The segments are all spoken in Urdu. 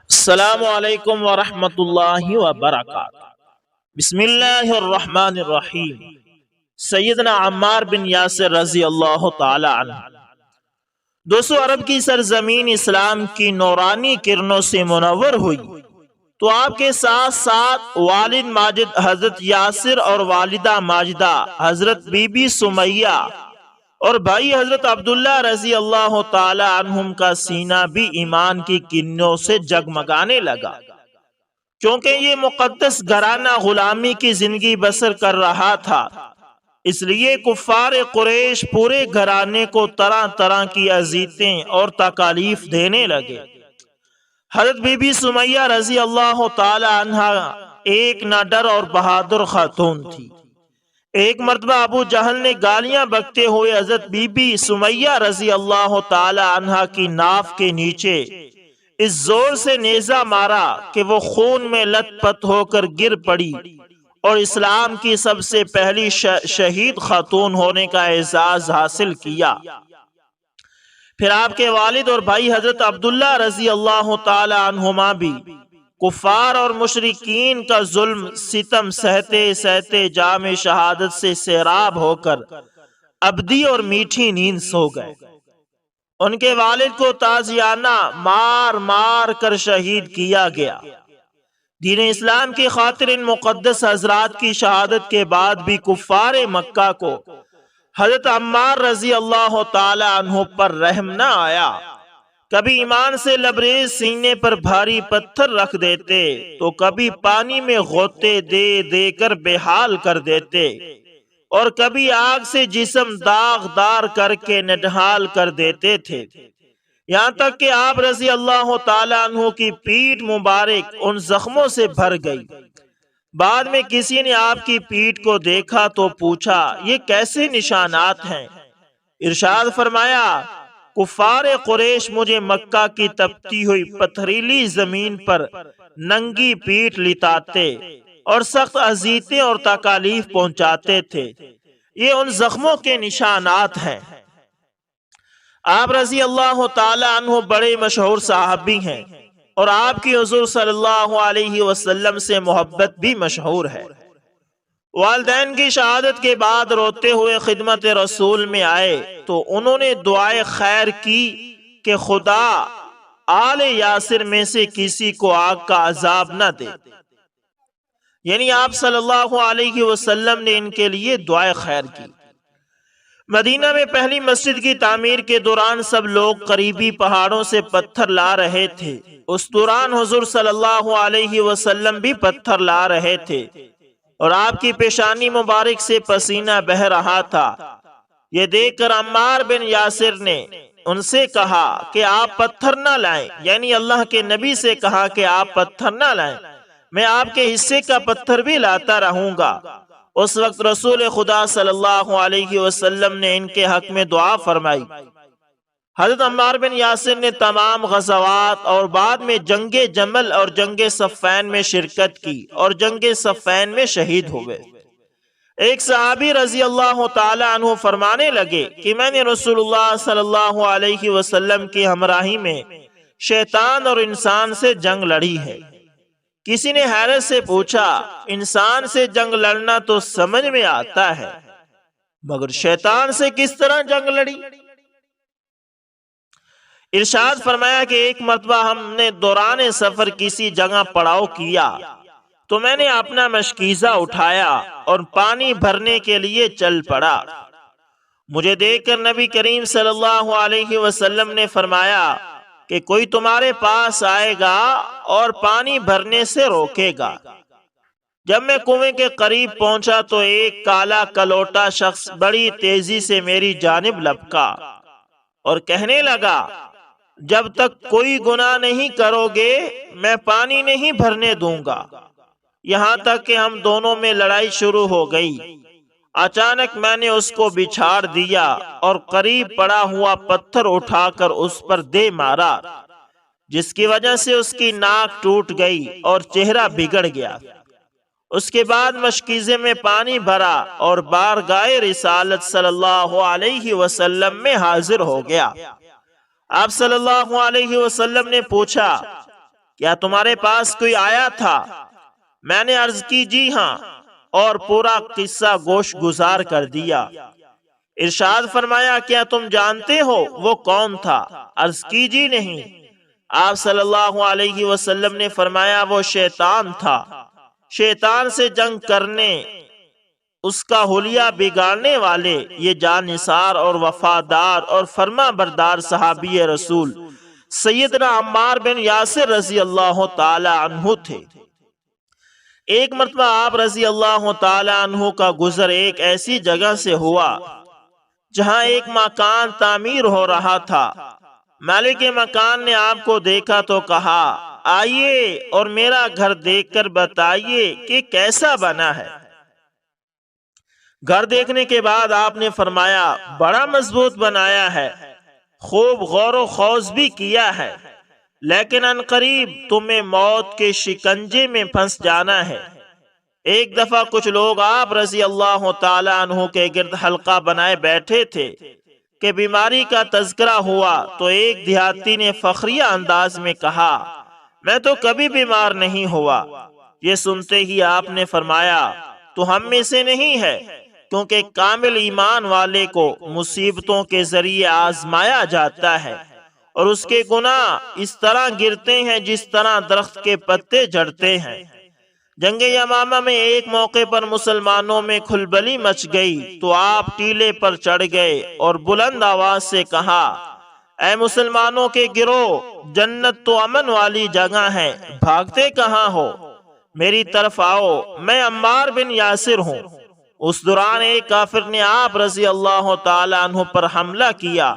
السلام علیکم ورحمۃ اللہ وبرکاتہ۔ بسم اللہ الرحمن الرحیم۔ سیدنا عمار بن یاسر رضی اللہ تعالی عنہ۔ دوستو، عرب کی سرزمین اسلام کی نورانی کرنوں سے منور ہوئی تو آپ کے ساتھ ساتھ والد ماجد حضرت یاسر اور والدہ ماجدہ حضرت بی بی سمیہ اور بھائی حضرت عبداللہ رضی اللہ تعالی عنہم کا سینہ بھی ایمان کی کرنوں سے جگمگانے لگا، کیونکہ یہ مقدس گھرانہ غلامی کی زندگی بسر کر رہا تھا۔ اس لیے کفار قریش پورے گھرانے کو طرح طرح کی اذیتیں اور تکالیف دینے لگے۔ حضرت بی بی سمیہ رضی اللہ تعالی عنہا ایک نہ ڈر اور بہادر خاتون تھی۔ ایک مرتبہ ابو جہل نے گالیاں بکتے ہوئے حضرت بی بی سمیہ رضی اللہ تعالی عنہا کی ناف کے نیچے اس زور سے نیزہ مارا کہ وہ خون میں لت پت ہو کر گر پڑی اور اسلام کی سب سے پہلی شہید خاتون ہونے کا اعزاز حاصل کیا۔ پھر آپ کے والد اور بھائی حضرت عبداللہ رضی اللہ تعالی عنہما بھی کفار اور مشرکین کا ظلم ستم سہتے سہتے جام شہادت سے سیراب ہو کر ابدی اور میٹھی نیند سو گئے۔ ان کے والد کو تازیانہ مار مار کر شہید کیا گیا۔ دین اسلام کی خاطر ان مقدس حضرات کی شہادت کے بعد بھی کفار مکہ کو حضرت عمار رضی اللہ تعالی عنہ پر رحم نہ آیا۔ کبھی ایمان سے لبریز سینے پر بھاری پتھر رکھ دیتے تو کبھی پانی میں غوطے دے دے کر بے حال کر دیتے اور کبھی آگ سے جسم داغدار کر کے نڈھال کر دیتے تھے، یہاں تک کہ آپ رضی اللہ تعالی عنہ کی پیٹھ مبارک ان زخموں سے بھر گئی۔ بعد میں کسی نے آپ کی پیٹھ کو دیکھا تو پوچھا، یہ کیسے نشانات ہیں؟ ارشاد فرمایا، کفار قریش مجھے مکہ کی تپتی ہوئی پتھریلی زمین پر ننگی پیٹھ لٹاتے اور سخت اذیتیں اور تکالیف پہنچاتے تھے۔ یہ ان زخموں کے نشانات ہیں۔ آپ رضی اللہ تعالی عنہ بڑے مشہور صحابی ہیں اور آپ کی حضور صلی اللہ علیہ وسلم سے محبت بھی مشہور ہے۔ والدین کی شہادت کے بعد روتے ہوئے خدمت رسول میں آئے تو انہوں نے دعائے خیر کی کہ خدا آل یاسر میں سے کسی کو آگ کا عذاب نہ دے، یعنی آپ صلی اللہ علیہ وسلم نے ان کے لیے دعائے خیر کی۔ مدینہ میں پہلی مسجد کی تعمیر کے دوران سب لوگ قریبی پہاڑوں سے پتھر لا رہے تھے۔ اس دوران حضور صلی اللہ علیہ وسلم بھی پتھر لا رہے تھے اور آپ کی پیشانی مبارک سے پسینہ بہہ رہا تھا۔ یہ دیکھ کر عمار بن یاسر نے ان سے کہا کہ آپ پتھر نہ لائیں، یعنی اللہ کے نبی سے کہا کہ آپ پتھر نہ لائیں، میں آپ کے حصے کا پتھر بھی لاتا رہوں گا۔ اس وقت رسول خدا صلی اللہ علیہ وسلم نے ان کے حق میں دعا فرمائی۔ حضرت عمار بن یاسر نے تمام غزوات اور بعد میں جنگ جمل اور جنگ صفین میں شرکت کی اور جنگ صفین میں شہید ہوئے۔ ایک صحابی رضی اللہ تعالی عنہ فرمانے لگے کہ میں نے رسول اللہ صلی اللہ علیہ وسلم کی ہمراہی میں شیطان اور انسان سے جنگ لڑی ہے۔ کسی نے حیرت سے پوچھا، انسان سے جنگ لڑنا تو سمجھ میں آتا ہے، مگر شیطان سے کس طرح جنگ لڑی؟ ارشاد فرمایا کہ ایک مرتبہ ہم نے دوران سفر کسی جگہ پڑاؤ کیا تو میں نے اپنا مشکیزہ اٹھایا اور پانی بھرنے کے لیے چل پڑا۔ مجھے دیکھ کر نبی کریم صلی اللہ علیہ وسلم نے فرمایا کہ کوئی تمہارے پاس آئے گا اور پانی بھرنے سے روکے گا۔ جب میں کنویں کے قریب پہنچا تو ایک کالا کلوٹا شخص بڑی تیزی سے میری جانب لپکا اور کہنے لگا، جب تک کوئی گناہ نہیں کرو گے میں پانی نہیں بھرنے دوں گا۔ یہاں تک کہ ہم دونوں میں لڑائی شروع ہو گئی۔ اچانک میں نے اس کو بچھاڑ دیا اور قریب پڑا ہوا پتھر اٹھا کر اس پر دے مارا، جس کی وجہ سے اس کی ناک ٹوٹ گئی اور چہرہ بگڑ گیا۔ اس کے بعد مشکیزے میں پانی بھرا اور بارگاہ رسالت صلی اللہ علیہ وسلم میں حاضر ہو گیا۔ آپ صلی اللہ علیہ وسلم نے پوچھا، کیا تمہارے پاس کوئی آیا تھا؟ میں نے عرض کی جی ہاں، اور پورا قصہ گوش گزار کر دیا۔ ارشاد فرمایا کیا تم جانتے ہو وہ کون تھا؟ عرض کی جی نہیں۔ آپ صلی اللہ علیہ وسلم نے فرمایا وہ شیطان تھا، شیطان سے جنگ کرنے، اس کا حلیہ بگاڑنے والے یہ جانثار اور وفادار اور فرما بردار صحابی رسول سیدنا عمار بن یاسر رضی اللہ تعالی عنہ تھے۔ ایک مرتبہ آپ رضی اللہ تعالی عنہ کا گزر ایک ایسی جگہ سے ہوا جہاں ایک مکان تعمیر ہو رہا تھا۔ مالک مکان نے آپ کو دیکھا تو کہا آئیے اور میرا گھر دیکھ کر بتائیے کہ کیسا بنا ہے۔ گھر دیکھنے کے بعد آپ نے فرمایا بڑا مضبوط بنایا ہے، خوب غور و خوض بھی کیا ہے، لیکن عنقریب تمہیں موت کے شکنجے میں پھنس جانا ہے۔ ایک دفعہ کچھ لوگ آپ رضی اللہ تعالی عنہ کے گرد حلقہ بنائے بیٹھے تھے کہ بیماری کا تذکرہ ہوا تو ایک دیہاتی نے فخریہ انداز میں کہا میں تو کبھی بیمار نہیں ہوا۔ یہ سنتے ہی آپ نے فرمایا تو ہم میں سے نہیں ہے، کیونکہ کامل ایمان والے کو مصیبتوں کے ذریعے آزمایا جاتا ہے اور اس کے گناہ اس طرح گرتے ہیں جس طرح درخت کے پتے جھڑتے ہیں۔ جنگ یمامہ میں ایک موقع پر مسلمانوں میں کھلبلی مچ گئی تو آپ ٹیلے پر چڑھ گئے اور بلند آواز سے کہا اے مسلمانوں کے گروہ، جنت تو امن والی جگہ ہے، بھاگتے کہاں ہو؟ میری طرف آؤ، میں عمار بن یاسر ہوں۔ اس دوران ایک کافر نے آپ رضی اللہ تعالی عنہ پر حملہ کیا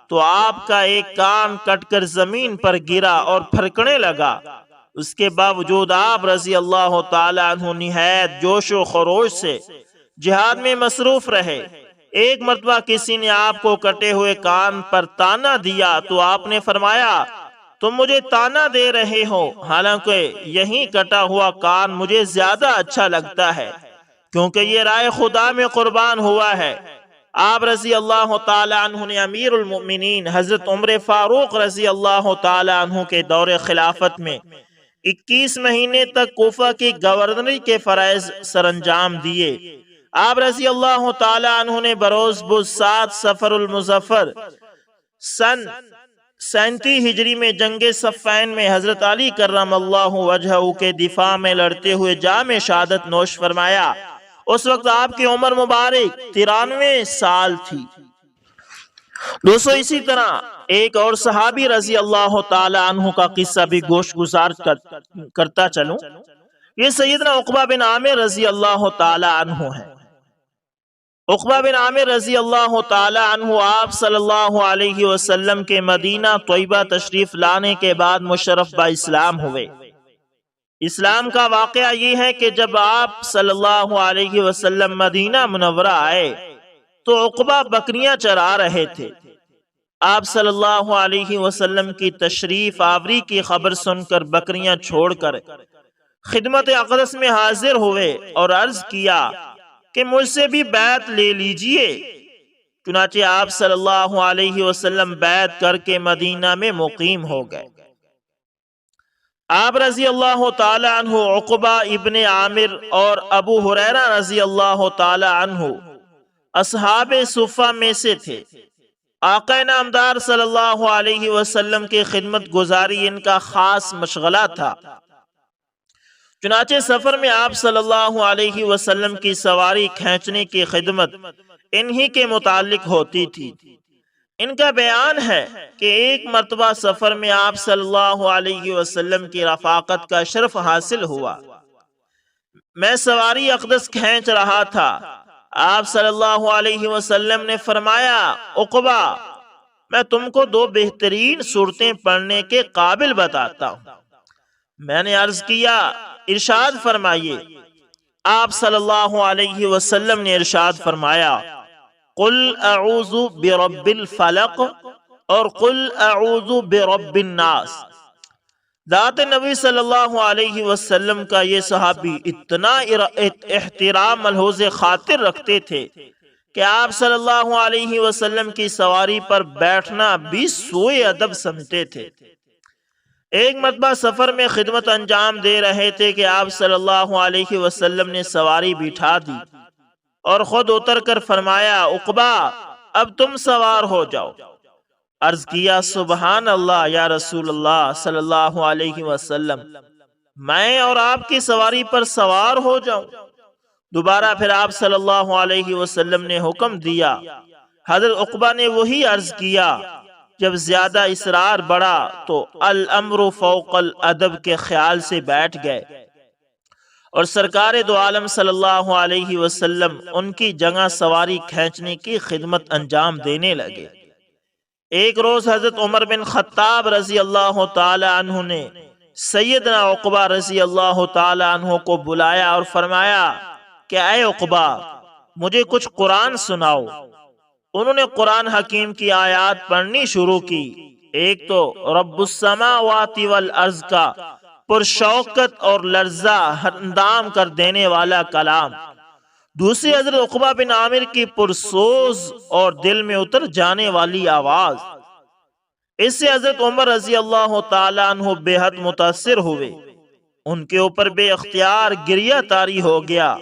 تو آپ کا ایک کان کٹ کر زمین پر گرا اور پھرکنے لگا۔ اس کے باوجود آپ رضی اللہ تعالی عنہ نہایت جوش و خروش سے جہاد میں مصروف رہے۔ ایک مرتبہ کسی نے آپ کو کٹے ہوئے کان پر تانا دیا تو آپ نے فرمایا تم مجھے تانا دے رہے ہو، حالانکہ یہی کٹا ہوا کان مجھے زیادہ اچھا لگتا ہے، کیونکہ یہ رائے خدا میں قربان ہوا ہے۔ آپ رضی اللہ تعالی عنہ نے امیر المؤمنین حضرت عمر فاروق رضی اللہ تعالی عنہ کے دور خلافت میں 21 مہینے تک کوفہ کی گورنری کے فرائض سر انجام دیے۔ آپ رضی اللہ تعالی عنہ نے بروز 7 صفر المظفر سن 37 ہجری میں جنگ صفین میں حضرت علی کرم اللہ وجہہ کے دفاع میں لڑتے ہوئے جام شہادت نوش فرمایا۔ اس وقت آپ کی عمر مبارک 93 سال تھی۔ دوستو اسی طرح ایک اور صحابی رضی اللہ تعالی عنہ کا قصہ بھی گوش گزار کرتا چلوں۔ یہ سیدنا عقبہ بن عامر رضی اللہ تعالی عنہ ہے۔ عقبہ بن عامر رضی اللہ تعالی عنہ آپ صلی اللہ علیہ وسلم کے مدینہ طیبہ تشریف لانے کے بعد مشرف با اسلام ہوئے۔ اسلام کا واقعہ یہ ہے کہ جب آپ صلی اللہ علیہ وسلم مدینہ منورہ آئے تو عقبہ بکریاں چرا رہے تھے۔ آپ صلی اللہ علیہ وسلم کی تشریف آوری کی خبر سن کر بکریاں چھوڑ کر خدمت اقدس میں حاضر ہوئے اور عرض کیا کہ مجھ سے بھی بیعت لے لیجئے۔ چنانچہ آپ صلی اللہ علیہ وسلم بیعت کر کے مدینہ میں مقیم ہو گئے۔ آپ رضی اللہ تعالی عنہ عقبہ ابن عامر اور ابو ہریرہ رضی اللہ تعالی عنہ اصحاب صفہ میں سے تھے۔ آقا نامدار صلی اللہ علیہ وسلم کی خدمت گزاری ان کا خاص مشغلہ تھا۔ چنانچہ سفر میں آپ صلی اللہ علیہ وسلم کی سواری کھینچنے کی خدمت انہی کے متعلق ہوتی تھی۔ ان کا بیان ہے کہ ایک مرتبہ سفر میں آپ صلی اللہ علیہ وسلم کی رفاقت کا شرف حاصل ہوا۔ میں سواری اقدس کھینچ رہا تھا۔ آپ صلی اللہ علیہ وسلم نے فرمایا عقبہ میں تم کو 2 بہترین صورتیں پڑھنے کے قابل بتاتا ہوں۔ میں نے عرض کیا ارشاد فرمائیے۔ آپ صلی اللہ علیہ وسلم نے ارشاد فرمایا قل اعوذ برب الفلق اور قل اعوذ برب الناس۔ ذات نبی صلی اللہ علیہ وسلم کا یہ صحابی اتنا احترام ملحوظ خاطر رکھتے تھے کہ آپ صلی اللہ علیہ وسلم کی سواری پر بیٹھنا بھی سوء ادب سمجھتے تھے۔ ایک مرتبہ سفر میں خدمت انجام دے رہے تھے کہ آپ صلی اللہ علیہ وسلم نے سواری بٹھا دی اور خود اتر کر فرمایا عقبہ اب تم سوار ہو جاؤ۔ عرض کیا سبحان اللہ یا رسول اللہ صلی اللہ علیہ وسلم، میں اور آپ کی سواری پر سوار ہو جاؤں؟ دوبارہ پھر آپ صلی اللہ علیہ وسلم نے حکم دیا۔ حضرت عقبہ نے وہی عرض کیا۔ جب زیادہ اصرار بڑھا تو الامر فوق الادب کے خیال سے بیٹھ گئے اور سرکار دو عالم صلی اللہ علیہ وسلم ان کی جگہ سواری کھینچنے کی خدمت انجام دینے لگے۔ ایک روز حضرت عمر بن خطاب رضی اللہ تعالی عنہ نے سیدنا عقبہ رضی اللہ تعالی عنہ کو بلایا اور فرمایا کہ اے عقبہ مجھے کچھ قرآن سناؤ۔ انہوں نے قرآن حکیم کی آیات پڑھنی شروع کی۔ ایک تو رب السماوات والارض کا پرشوکت اور لرزہ اندام کر دینے والا کلام، دوسری حضرت عقبہ بن عامر کی پرسوز اور دل میں اتر جانے والی آواز۔ اس سے حضرت عمر رضی اللہ تعالیٰ عنہ بے حد متاثر ہوئے، ان کے اوپر بے اختیار گریہ طاری ہو گیا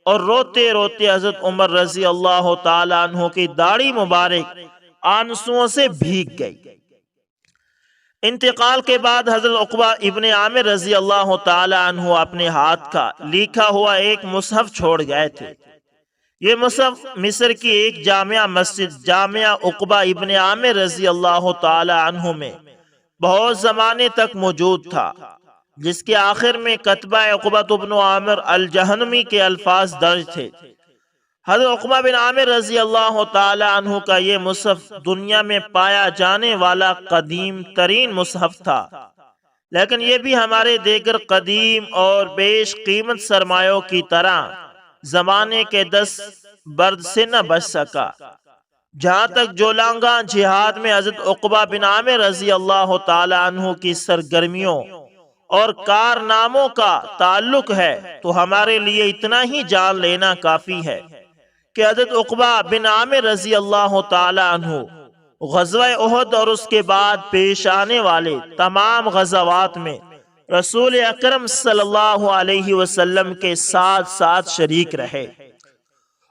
اور روتے روتے حضرت عمر رضی اللہ تعالیٰ عنہ کی داڑھی مبارک آنسوؤں سے بھیگ گئی۔ انتقال کے بعد حضرت عقبہ ابن عامر رضی اللہ تعالی عنہ اپنے ہاتھ کا لکھا ہوا ایک مصحف چھوڑ گئے تھے۔ یہ مصحف مصر کی ایک جامع مسجد جامع عقبہ ابن عامر رضی اللہ تعالی عنہ میں بہت زمانے تک موجود تھا، جس کے آخر میں کتبہ عقبہ بن عامر الجہنمی کے الفاظ درج تھے۔ حضرت عقبہ بن عامر رضی اللہ تعالی عنہ کا یہ مصحف دنیا میں پایا جانے والا قدیم ترین مصحف تھا، لیکن یہ بھی ہمارے دیگر قدیم اور بیش قیمت سرمایوں کی طرح زمانے کے دست برد سے نہ بچ سکا۔ جہاں تک جولانگاں جہاد میں حضرت عقبہ بن عامر رضی اللہ تعالی عنہ کی سرگرمیوں اور کارناموں کا تعلق ہے تو ہمارے لیے اتنا ہی جان لینا کافی ہے کہ حضرت عقبہ بن عامر رضی اللہ تعالی عنہ غزوہ احد اور اس کے بعد پیش آنے والے تمام غزوات میں رسول اکرم صلی اللہ علیہ وسلم کے ساتھ ساتھ شریک رہے۔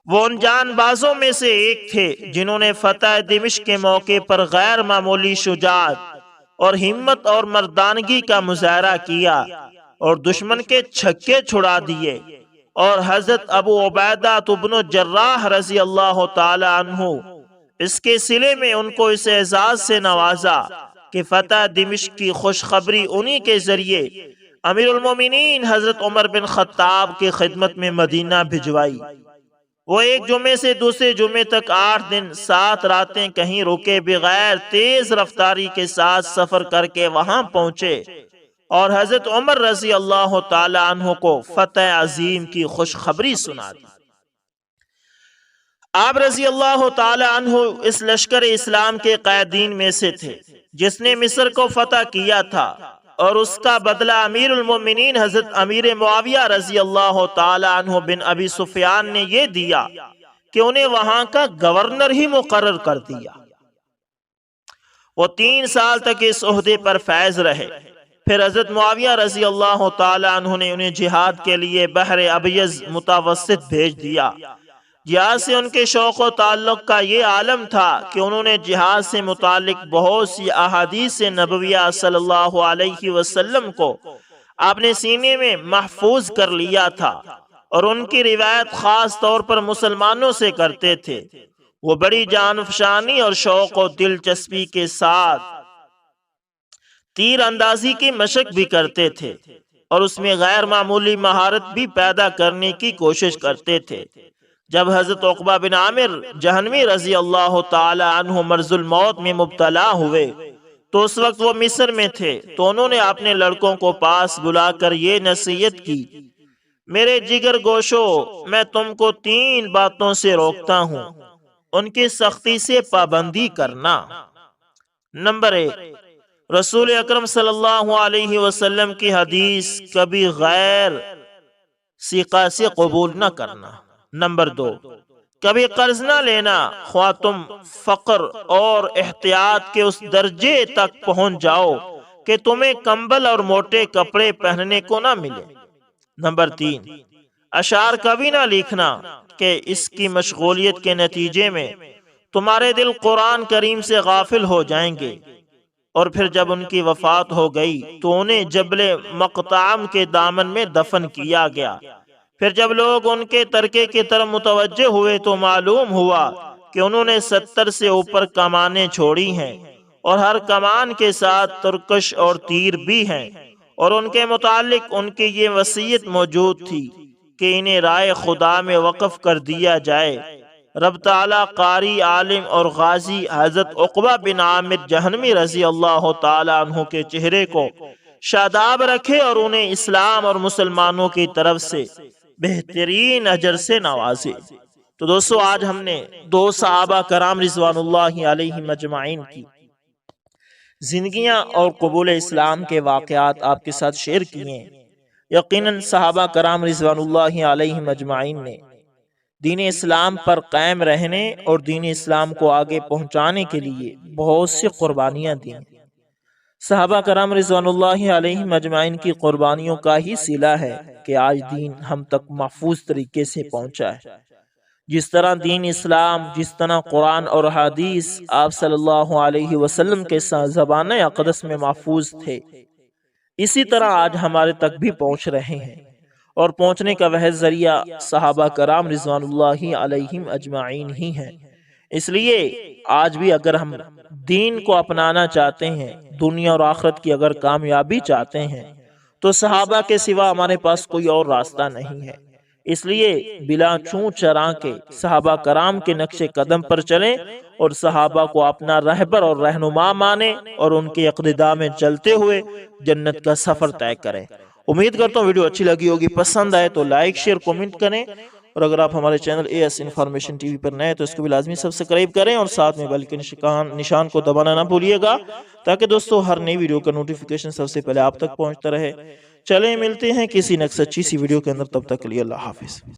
وہ ان جان بازوں میں سے ایک تھے جنہوں نے فتح دمشق کے موقع پر غیر معمولی شجاعت اور ہمت اور مردانگی کا مظاہرہ کیا اور دشمن کے چھکے چھڑا دیے، اور حضرت ابو عبیدہ بن جراح رضی اللہ تعالی عنہ اس کے صلے میں ان کو اس اعزاز سے نوازا کہ فتح دمشق کی خوشخبری انہی کے ذریعے امیر المومنین حضرت عمر بن خطاب کی خدمت میں مدینہ بھجوائی۔ وہ ایک جمعے سے دوسرے جمعے تک 8 دن 7 راتیں کہیں رکے بغیر تیز رفتاری کے ساتھ سفر کر کے وہاں پہنچے اور حضرت عمر رضی اللہ تعالی عنہ کو فتح عظیم کی خوشخبری سنا دی۔ آپ رضی اللہ تعالی عنہ اس لشکر اسلام کے قائدین میں سے تھے جس نے مصر کو فتح کیا تھا، اور اس کا بدلہ امیر المومنین حضرت امیر معاویہ رضی اللہ تعالی عنہ بن ابی سفیان نے یہ دیا کہ انہیں وہاں کا گورنر ہی مقرر کر دیا۔ وہ 3 سال تک اس عہدے پر فائز رہے۔ پھر حضرت معاویہ رضی اللہ تعالی عنہ نے انہیں جہاد کے لیے بحر ابیض متوسط بھیج دیا۔ جہاد سے ان کے شوق و تعلق کا یہ عالم تھا کہ انہوں نے جہاد سے متعلق بہت سی احادیث نبویہ صلی اللہ علیہ وسلم کو اپنے سینے میں محفوظ کر لیا تھا، اور ان کی روایت خاص طور پر مسلمانوں سے کرتے تھے۔ وہ بڑی جان فشانی اور شوق و دلچسپی کے ساتھ تیر اندازی کی مشق بھی کرتے تھے، اور اس میں غیر معمولی مہارت بھی پیدا کرنے کی کوشش کرتے تھے۔ جب حضرت عقبہ بن عامر جہنمی رضی اللہ تعالی عنہ مرض الموت میں مبتلا ہوئے تو اس وقت وہ مصر میں تھے، تو انہوں نے اپنے لڑکوں کو پاس بلا کر یہ نصیحت کی، میرے جگر گوشو، میں تم کو 3 باتوں سے روکتا ہوں، ان کی سختی سے پابندی کرنا۔ نمبر 1، رسول اکرم صلی اللہ علیہ وسلم کی حدیث کبھی غیر ثقہ سے قبول نہ کرنا۔ نمبر 2، کبھی قرض نہ لینا، خواہ تم فقر اور احتیاط کے اس درجے تک پہنچ جاؤ کہ تمہیں کمبل اور موٹے کپڑے پہننے کو نہ ملے۔ نمبر 3، اشعار کبھی نہ لکھنا کہ اس کی مشغولیت کے نتیجے میں تمہارے دل قرآن کریم سے غافل ہو جائیں گے، اور پھر جب ان کی وفات ہو گئی تو انہیں جبل مقطعم کے دامن میں دفن کیا گیا۔ پھر جب لوگ ان کے ترکے کی طرف متوجہ ہوئے تو معلوم ہوا کہ انہوں نے 70 سے اوپر کمانیں چھوڑی ہیں، اور ہر کمان کے ساتھ ترکش اور تیر بھی ہیں، اور ان کے متعلق ان کی یہ وصیت موجود تھی کہ انہیں رائے خدا میں وقف کر دیا جائے۔ رب تعالیٰ قاری، عالم اور غازی حضرت عقبہ بن عامر جہنمی رضی اللہ تعالیٰ عنہ کے چہرے کو شاداب رکھے اور انہیں اسلام اور مسلمانوں کی طرف سے بہترین اجر سے نوازے۔ تو دوستو، آج ہم نے 2 صحابہ کرام رضوان اللہ علیہم اجمعین کی زندگیاں اور قبول اسلام کے واقعات آپ کے ساتھ شیئر کیے ہیں۔ یقیناً صحابہ کرام رضوان اللہ علیہم اجمعین نے دین اسلام پر قائم رہنے اور دین اسلام کو آگے پہنچانے کے لیے بہت سی قربانیاں دی۔ صحابہ کرام رضوان اللہ علیہم اجمعین کی قربانیوں کا ہی صلہ ہے کہ آج دین ہم تک محفوظ طریقے سے پہنچا ہے۔ جس طرح دین اسلام، جس طرح قرآن اور حدیث آپ صلی اللہ علیہ وسلم کے زبان اقدس میں محفوظ تھے، اسی طرح آج ہمارے تک بھی پہنچ رہے ہیں، اور پہنچنے کا وہ ذریعہ صحابہ کرام رضوان اللہ علیہم اجمعین ہی ہیں۔ اس لیے آج بھی اگر ہم دین کو اپنانا چاہتے ہیں، دنیا اور آخرت کی اگر کامیابی چاہتے ہیں، تو صحابہ کے سوا ہمارے پاس کوئی اور راستہ نہیں ہے۔ اس لیے بلا چوں چراں کے صحابہ کرام کے نقش قدم پر چلیں اور صحابہ کو اپنا رہبر اور رہنما مانیں، اور ان کے اقتداء میں چلتے ہوئے جنت کا سفر طے کریں۔ امید کرتا ہوں ویڈیو اچھی لگی ہوگی، پسند آئے تو لائک، شیئر، کومنٹ کریں، اور اگر آپ ہمارے چینل AS انفارمیشن ٹی وی پر نئے تو اس کو بھی لازمی سبسکرائب کریں، اور ساتھ میں بیل کے نشان کو دبانا نہ بھولیے گا، تاکہ دوستو ہر نئی ویڈیو کا نوٹیفیکیشن سب سے پہلے آپ تک پہنچتا رہے۔ چلیں ملتے ہیں کسی نیکسٹ اچھی سی ویڈیو کے اندر، تب تک کے لیے اللہ حافظ۔